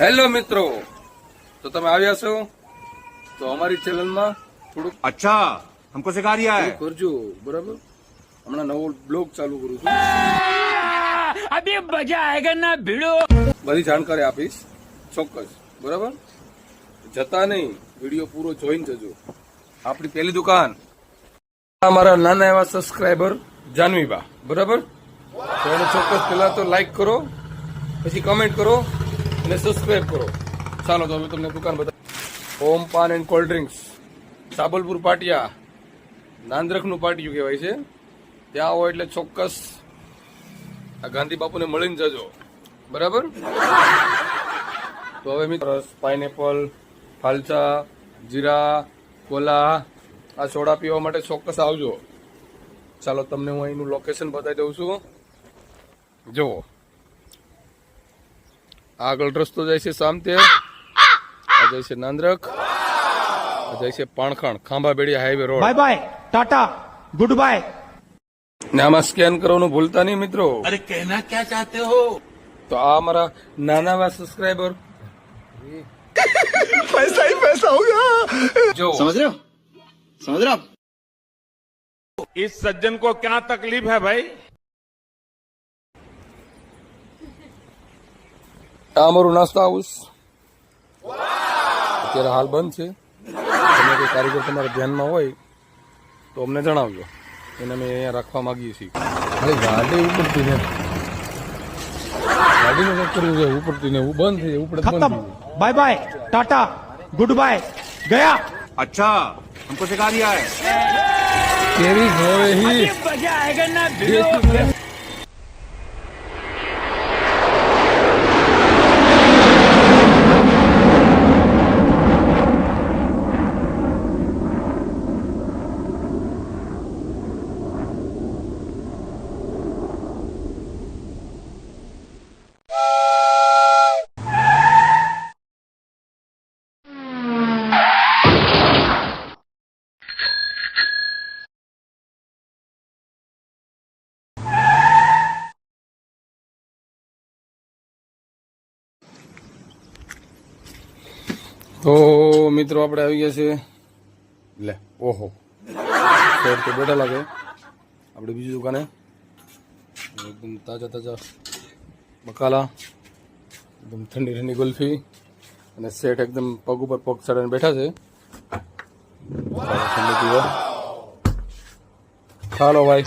Hello મિત્રો, તો તમે આવ્યા છો તો અમારી ચેનલમાં થોડુંક अच्छा हमको सिखा रिया है કરજો, બરાબર? હમણાં નવો બ્લોગ ચાલુ કરું છું, अभी मजा आएगा ना भिड़ो। બધી જાણકારી આપીશ ચોક્કસ, બરાબર? જતા નહીં, વિડીયો પૂરો જોઈને જજો. આપણી પહેલી દુકાન અમારા નાના એવા સબસ્ક્રાઈબર જાનવીબા, બરાબર? તો એને ચોક્કસ પહેલા તો લાઈક કરો, પછી કમેન્ટ કરો અને સબસ્ક્રાઈબ કરો. ચાલો તો હવે તમને દુકાન બતાવું. ઓમ પાન એન્ડ કોલ્ડ ડ્રિંક્સ, સાબલપુર પાટિયા, નાંદ્રખનું પાટિયું કહેવાય છે. ત્યાં હોય એટલે ચોક્કસ આ ગાંધી બાપુને મળીને જજો, બરાબર? તો હવે મિત્રો પાઇનેપલ, ફાલસા, જીરા, કોલા આ સોડા પીવા માટે ચોક્કસ આવજો. ચાલો તમને હું અહીંનું લોકેશન બતાવી દઉં છું. જુઓ, આગળ રસ્તો જાય છે સામતે, આ જાય છે નાંદ્રખ, આ જાય છે Pankhan, Khambha Bediya highway road. Bye bye tata goodbye. ને આમાં સ્કેન કરવાનું ભૂલતા નહીં મિત્રો. अरे कहना क्या चाहते हो? તો આ અમારા નાના એવા સબસ્ક્રાઈબર पैसा ही पैसा होगा જો समझ रहे हो आप इस सज्जन को क्या तकलीफ है भाई? આ અમારું નાસ્તા હાઉસ અત્યારે હાલ બંધ છે. તમે કોઈ કારીગર તમારા ધ્યાનમાં હોય તો અમને જણાવજો, એને અમે અહીંયા રાખવા માંગીએ છીએ. અરે ગાડી ઉપડતી ને, ગાડીને કંઈક કરવું છે, ઉપડતી ને બંધ થઈ જાય, ઉપડે બંધ खत्म થઈ જાય. Bye bye tata goodbye गया। अच्छा हमको सिखा रिया है કેવી જોવે હી मजा आएगा ना દેશી તો મિત્રો આપણે આવી ગયા છે. લે ઓહો, શેર તો બેઠા લાગે. આપણે બીજી દુકાને એકદમ તાજા તાજા બકાલા, એકદમ ઠંડી ઠંડી ગુલ્ફી અને શેઠ એકદમ પગ ઉપર પગ ચડાવીને બેઠા છે. ઠંડી પીવા ચાલો ભાઈ.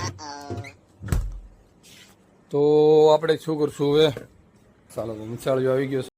તો આપણે શું કરશું હવે? ચાલો નિશાળીઓ આવી ગયો છે.